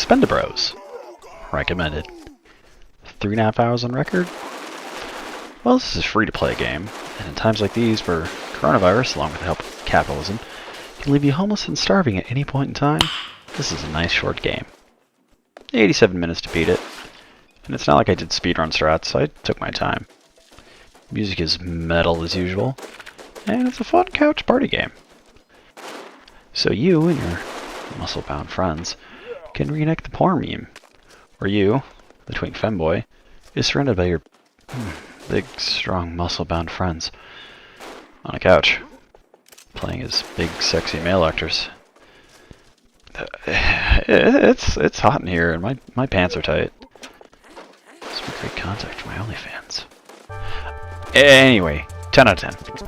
Expendabros. Recommended. 3.5 hours on record? Well, this is a free-to-play game, and in times like these where coronavirus, along with the help of capitalism, can leave you homeless and starving at any point in time, this is a nice short game. 87 minutes to beat it, and it's not like I did speedrun strats, so I took my time. Music is metal as usual, and it's a fun couch party game. So you and your muscle-bound friends can reenact the porn meme, where you, the twink femboy, is surrounded by your big, strong, muscle-bound friends on a couch, playing as big, sexy male actors. It's hot in here, and my pants are tight. This would be great contact for my OnlyFans. Anyway, 10 out of 10.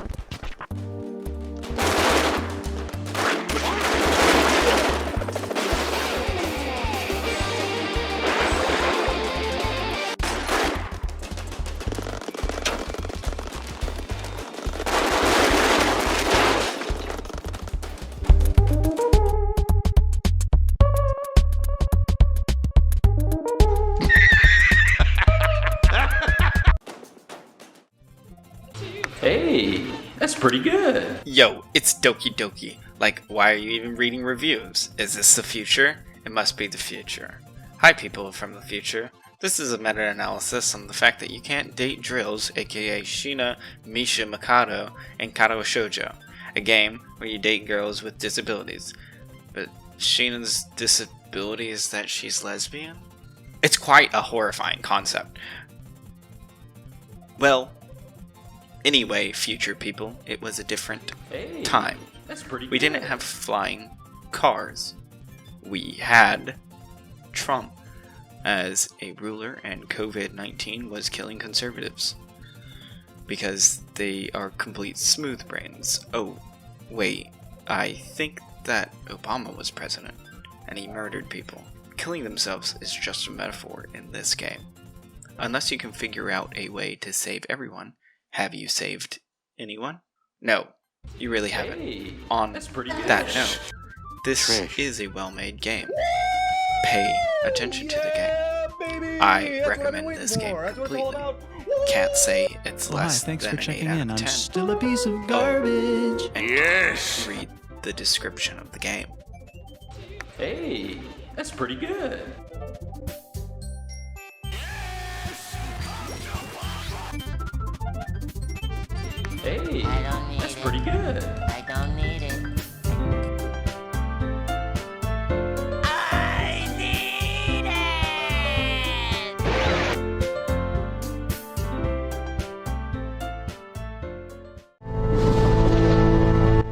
Hey, that's pretty good. Yo, it's Doki. Like, why are you even reading reviews? Is this the future? It must be the future. Hi people from the future. This is a meta-analysis on the fact that you can't date drills, aka Shina, Misha Mikado, and Karo Shoujo. A game where you date girls with disabilities. But Shina's disability is that she's lesbian? It's quite a horrifying concept. Well, anyway, future people, it was a different time. That's pretty We didn't have flying cars. We had Trump as a ruler, and COVID-19 was killing conservatives. Because they are complete smooth brains. Oh, wait, I think that Obama was president, and he murdered people. Killing themselves is just a metaphor in this game. Unless you can figure out a way to save everyone. Have you saved anyone? No, you really haven't. On that note, this is a well-made game. Pay attention to the game. I recommend this game completely. Can't say it's less than an 8 out of 10. I'm still a piece of garbage. And read the description of the game. Hey, that's pretty good. Hey, that's pretty good. I don't need it. I need it!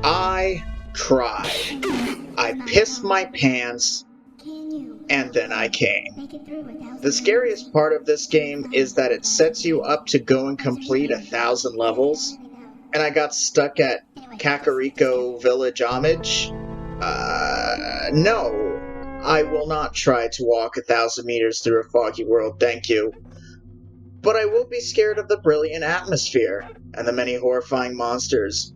I cried. I pissed my pants, and then I came. The scariest part of this game is that it sets you up to go and complete 1,000 levels. And I got stuck at Kakariko Village Homage. No. I will not try to walk 1,000 meters through a foggy world, thank you. But I will be scared of the brilliant atmosphere, and the many horrifying monsters.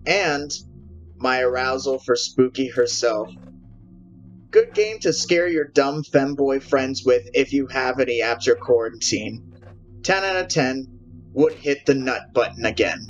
And my arousal for Spooky herself. Good game to scare your dumb femboy friends with if you have any after quarantine. 10 out of 10 would hit the nut button again.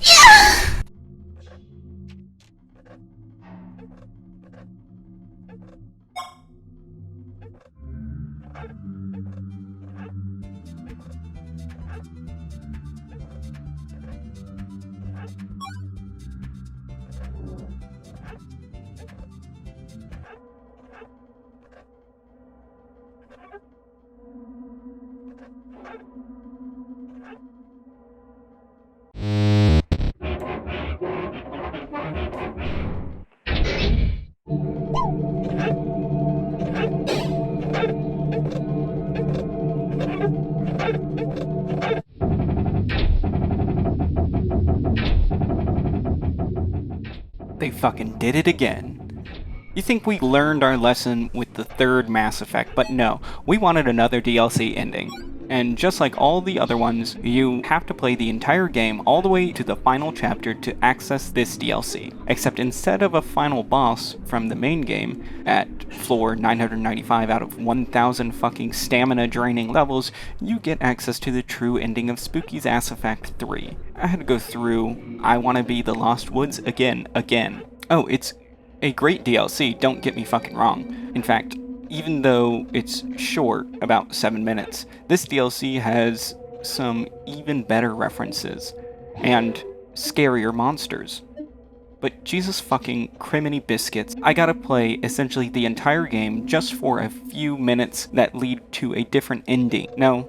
They fucking did it again. You think we learned our lesson with the third Mass Effect, but no, we wanted another DLC ending. And just like all the other ones, you have to play the entire game all the way to the final chapter to access this DLC. Except instead of a final boss from the main game, at floor 995 out of 1000 fucking stamina draining levels, you get access to the true ending of Spooky's Mass Effect 3. I had to go through I Wanna Be the Lost Woods again. Oh, it's a great DLC, don't get me fucking wrong. In fact, even though it's short, about 7 minutes, this DLC has some even better references, and scarier monsters. But Jesus fucking criminy biscuits, I gotta play essentially the entire game just for a few minutes that lead to a different ending. No.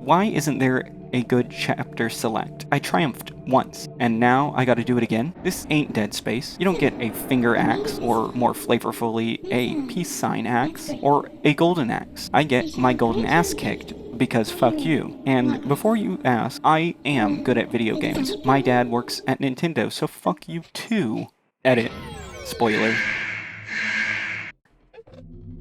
Why isn't there a good chapter select? I triumphed once, and now I gotta do it again? This ain't Dead Space. You don't get a finger axe, or more flavorfully, a peace sign axe, or a golden axe. I get my golden ass kicked, because fuck you. And before you ask, I am good at video games. My dad works at Nintendo, so fuck you too. Edit. Spoiler.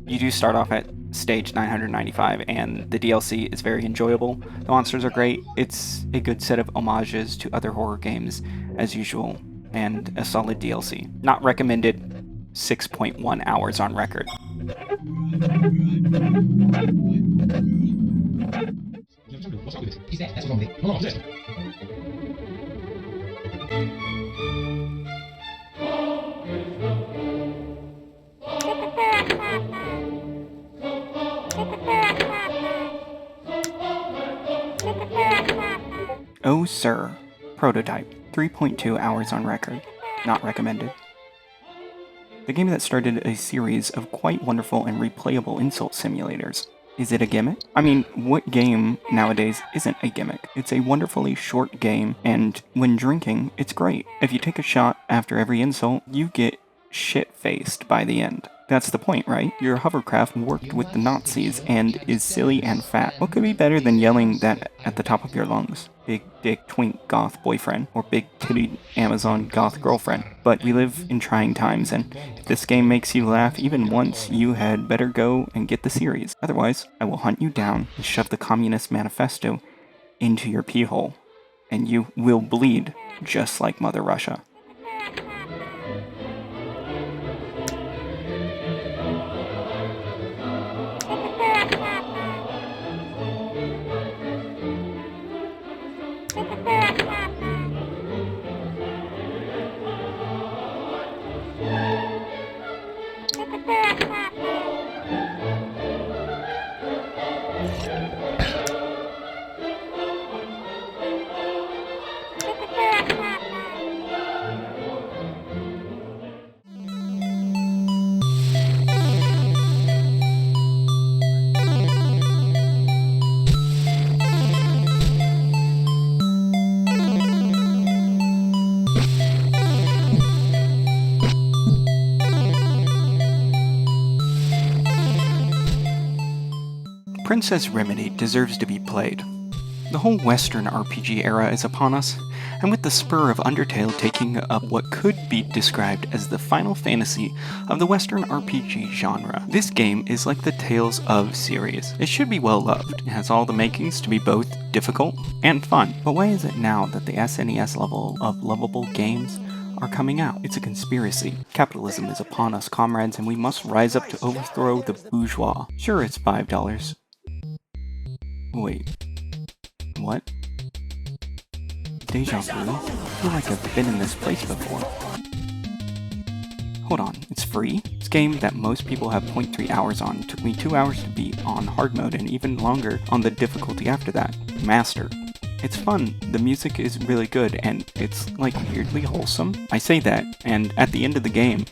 You do start off at stage 995, and the DLC is very enjoyable. The monsters are great. It's a good set of homages to other horror games, as usual, and a solid DLC. Not recommended. 6.1 hours on record. Oh Sir, Prototype, 3.2 hours on record, not recommended. The game that started a series of quite wonderful and replayable insult simulators. Is it a gimmick? I mean, what game nowadays isn't a gimmick? It's a wonderfully short game, and when drinking, it's great. If you take a shot after every insult, you get shit-faced by the end. That's the point, right? Your hovercraft worked with the Nazis and is silly and fat. What could be better than yelling that at the top of your lungs? Big dick twink goth boyfriend, or big titty Amazon goth girlfriend. But we live in trying times, and if this game makes you laugh even once, you had better go and get the series. Otherwise, I will hunt you down and shove the Communist Manifesto into your pee hole, and you will bleed just like Mother Russia. Princess Remedy deserves to be played. The whole Western RPG era is upon us, and with the spur of Undertale taking up what could be described as the Final Fantasy of the Western RPG genre, this game is like the Tales of series. It should be well loved. It has all the makings to be both difficult and fun. But why is it now that the SNES level of lovable games are coming out? It's a conspiracy. Capitalism is upon us, comrades, and we must rise up to overthrow the bourgeois. Sure, it's $5. Wait. What? Deja vu? I feel like I've been in this place before. Hold on, it's free? This game that most people have 0.3 hours on took me 2 hours to beat on hard mode and even longer on the difficulty after that, master. It's fun, the music is really good, and it's like weirdly wholesome. I say that, and at the end of the game,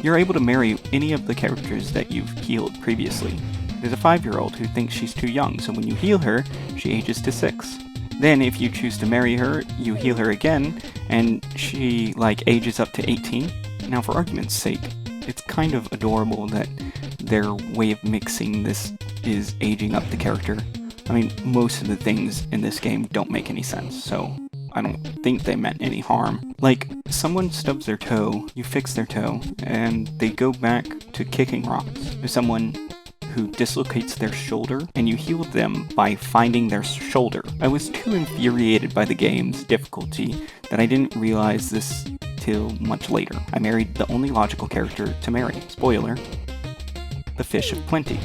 you're able to marry any of the characters that you've healed previously. There's a 5-year-old who thinks she's too young, so when you heal her, she ages to 6. Then if you choose to marry her, you heal her again, and she, ages up to 18. Now, for argument's sake, it's kind of adorable that their way of mixing this is aging up the character. I mean, most of the things in this game don't make any sense, so I don't think they meant any harm. Like, someone stubs their toe, you fix their toe, and they go back to kicking rocks. There's someone who dislocates their shoulder, and you heal them by finding their shoulder. I was too infuriated by the game's difficulty that I didn't realize this till much later. I married the only logical character to marry. Spoiler, the fish of plenty.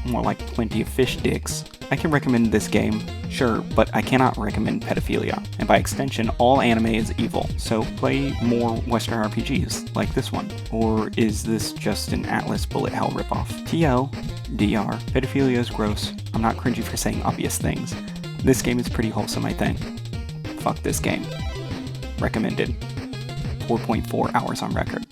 More like plenty of fish dicks. I can recommend this game, sure, but I cannot recommend pedophilia, and by extension, all anime is evil, so play more Western RPGs, like this one. Or is this just an Atlas bullet hell ripoff? TLDR, pedophilia is gross. I'm not cringy for saying obvious things. This game is pretty wholesome, I think. Fuck this game. Recommended. 4.4 hours on record.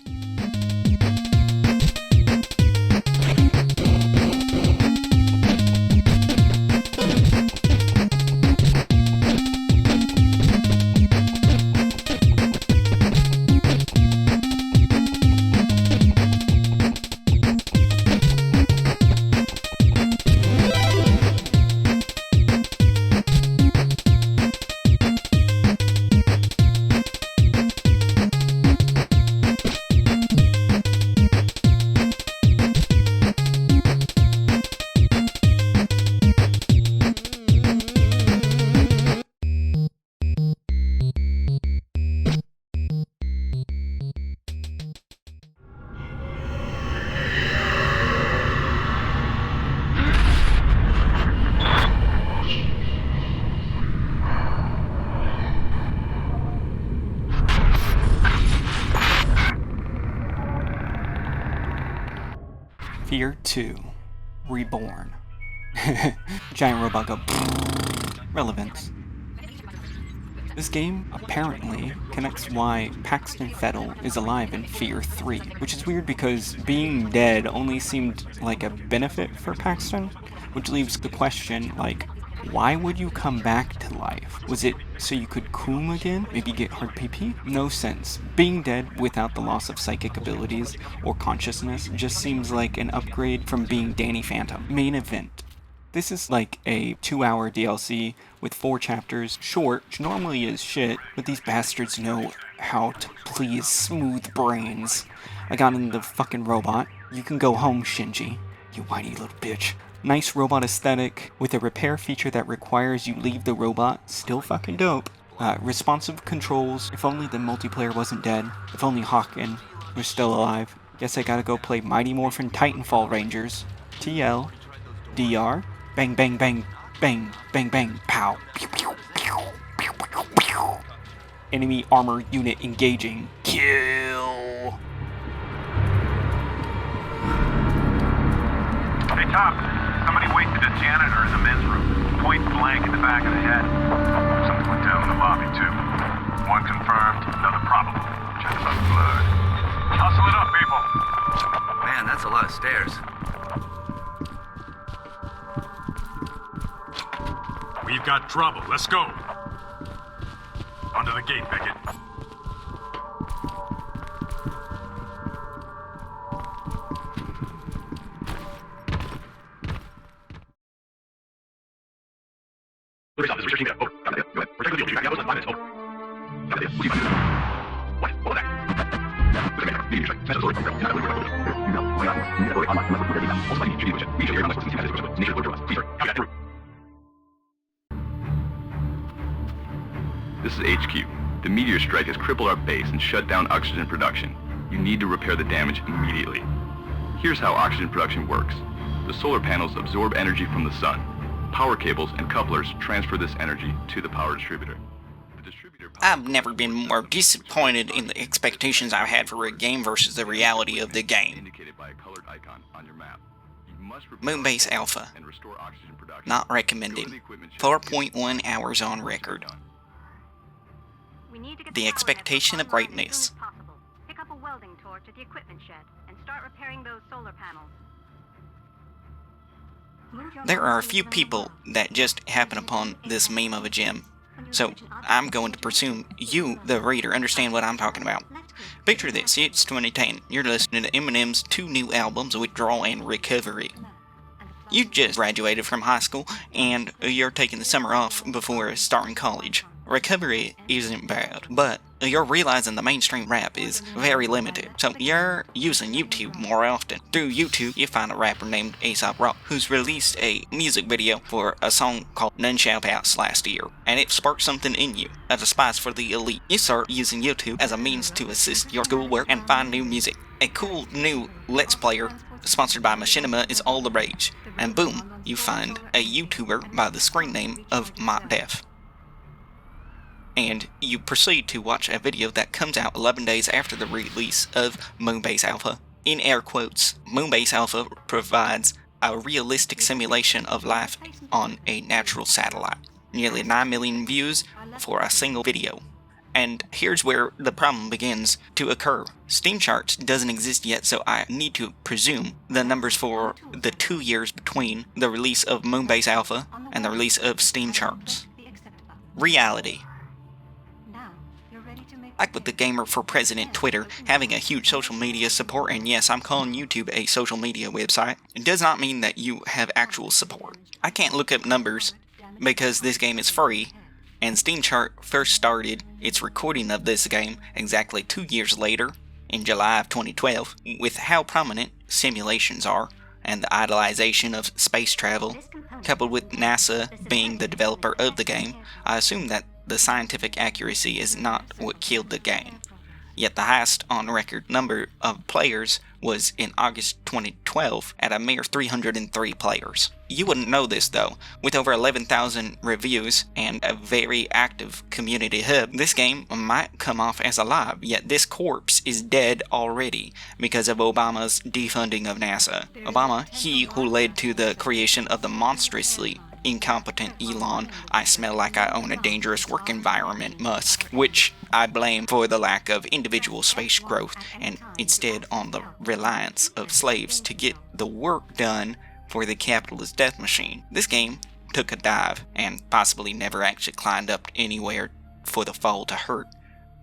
F.E.A.R 2. Reborn. Giant robot go relevance. This game apparently connects why Paxton Fettel is alive in F.E.A.R 3, which is weird because being dead only seemed like a benefit for Paxton, which leaves the question, like, why would you come back to life? Was it so you could coom again? Maybe get hard PP? No sense. Being dead without the loss of psychic abilities or consciousness just seems like an upgrade from being Danny Phantom. Main event. This is like a 2-hour DLC with 4 chapters, short, which normally is shit, but these bastards know how to please smooth brains. I got in the fucking robot. You can go home, Shinji. You whiny little bitch. Nice robot aesthetic, with a repair feature that requires you leave the robot. Still fucking dope. Responsive controls. If only the multiplayer wasn't dead. If only Hawken was still alive. Guess I gotta go play Mighty Morphin Titanfall Rangers. TL. DR. Bang bang bang. Bang bang bang. Pow. Pew pew pew. Pew pew pew. Enemy armor unit engaging. Kill. Hey, Top. Somebody wasted a janitor in the men's room. Point blank in the back of the head. Something went down in the lobby, too. One confirmed, another probable. Check about the blood. Hustle it up, people. Man, that's a lot of stairs. We've got trouble. Let's go. Under the gate, Beckett. This is HQ. The meteor strike has crippled our base and shut down oxygen production. You need to repair the damage immediately. Here's how oxygen production works. The solar panels absorb energy from the sun. Power cables and couplers transfer this energy to the power distributor. I've never been more disappointed in the expectations I've had for a game versus the reality of the game. Moonbase Alpha. Not recommended. 4.1 hours on record. The expectation of greatness. Pick up a welding torch at the equipment shed and start repairing those solar panels. There are a few people that just happen upon this meme of a gem, so I'm going to presume you, the reader, understand what I'm talking about. Picture this, it's 2010. You're listening to Eminem's 2 new albums, Withdrawal and Recovery. You just graduated from high school, and you're taking the summer off before starting college. Recovery isn't bad, but you're realizing the mainstream rap is very limited, so you're using YouTube more often. Through YouTube, you find a rapper named A$AP Rock, who's released a music video for a song called None Shall Pass last year, and it sparked something in you, a despise for the elite. You start using YouTube as a means to assist your schoolwork and find new music. A cool new Let's Player sponsored by Machinima is all the rage, and boom, you find a YouTuber by the screen name of Montdef. And you proceed to watch a video that comes out 11 days after the release of Moonbase Alpha. In air quotes, Moonbase Alpha provides a realistic simulation of life on a natural satellite. Nearly 9 million views for a single video. And here's where the problem begins to occur. Steam Charts doesn't exist yet, so I need to presume the numbers for the 2 years between the release of Moonbase Alpha and the release of Steam Charts. Reality. Like with the Gamer for President Twitter having a huge social media support, and yes, I'm calling YouTube a social media website, it does not mean that you have actual support. I can't look up numbers because this game is free, and Steam Chart first started its recording of this game exactly 2 years later, in July of 2012. With how prominent simulations are, and the idolization of space travel, coupled with NASA being the developer of the game, I assume that the scientific accuracy is not what killed the game. Yet the highest on record number of players was in August 2012 at a mere 303 players. You wouldn't know this though. With over 11,000 reviews and a very active community hub, this game might come off as alive, yet this corpse is dead already because of Obama's defunding of NASA. Obama, he who led to the creation of the monstrously incompetent Elon, I smell like I own a dangerous work environment Musk, which I blame for the lack of individual space growth and instead on the reliance of slaves to get the work done for the capitalist death machine. This game took a dive and possibly never actually climbed up anywhere for the fall to hurt.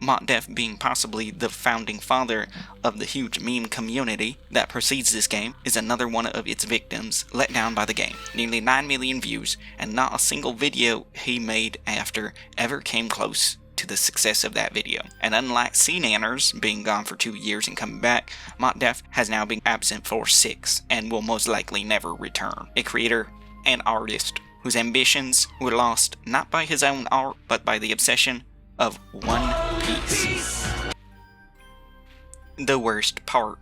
Montdef being possibly the founding father of the huge meme community that precedes this game is another one of its victims let down by the game. Nearly 9 million views, and not a single video he made after ever came close to the success of that video. And unlike CNanners being gone for 2 years and coming back, Montdef has now been absent for 6 and will most likely never return. A creator and artist whose ambitions were lost not by his own art but by the obsession of One Piece. The worst part.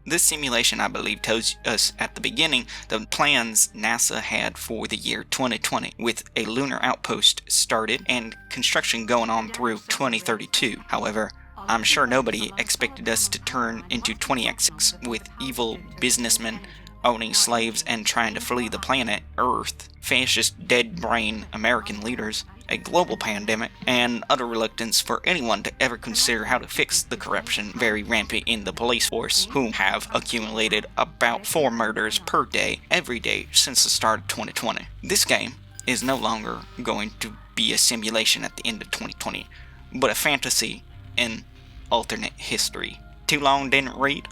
This simulation, I believe, tells us at the beginning the plans NASA had for the year 2020, with a lunar outpost started and construction going on through 2032. However, I'm sure nobody expected us to turn into 20X6 with evil businessmen owning slaves and trying to flee the planet Earth, fascist dead brain American leaders, a global pandemic, and utter reluctance for anyone to ever consider how to fix the corruption very rampant in the police force, who have accumulated about 4 murders per day, every day since the start of 2020. This game is no longer going to be a simulation at the end of 2020, but a fantasy in alternate history. Too long didn't read?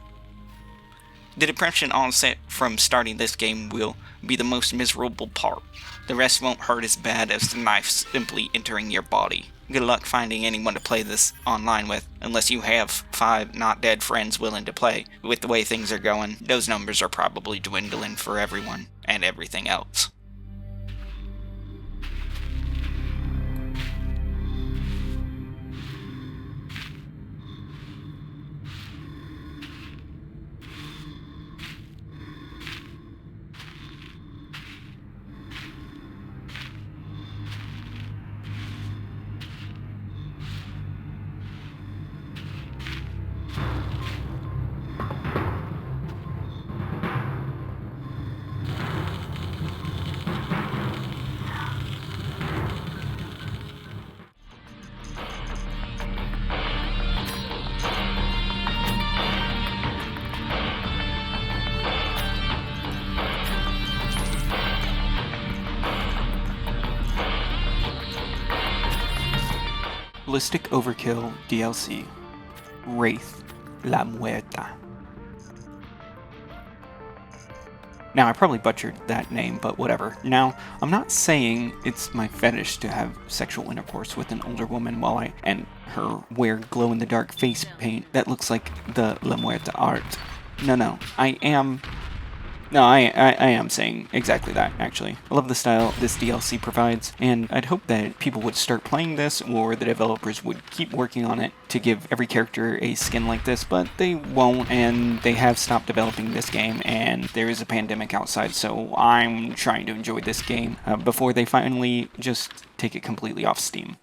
The depression onset from starting this game will be the most miserable part. The rest won't hurt as bad as the knife simply entering your body. Good luck finding anyone to play this online with, unless you have 5 not dead friends willing to play. With the way things are going, those numbers are probably dwindling for everyone and everything else. Ballistic Overkill DLC. Wraith, La Muerte. Now, I probably butchered that name, but whatever. Now, I'm not saying it's my fetish to have sexual intercourse with an older woman while and her wear glow-in-the-dark face paint that looks like the La Muerte art. No, I am saying exactly that, actually. I love the style this DLC provides, and I'd hope that people would start playing this, or the developers would keep working on it to give every character a skin like this, but they won't, and they have stopped developing this game, and there is a pandemic outside, so I'm trying to enjoy this game before they finally just take it completely off Steam.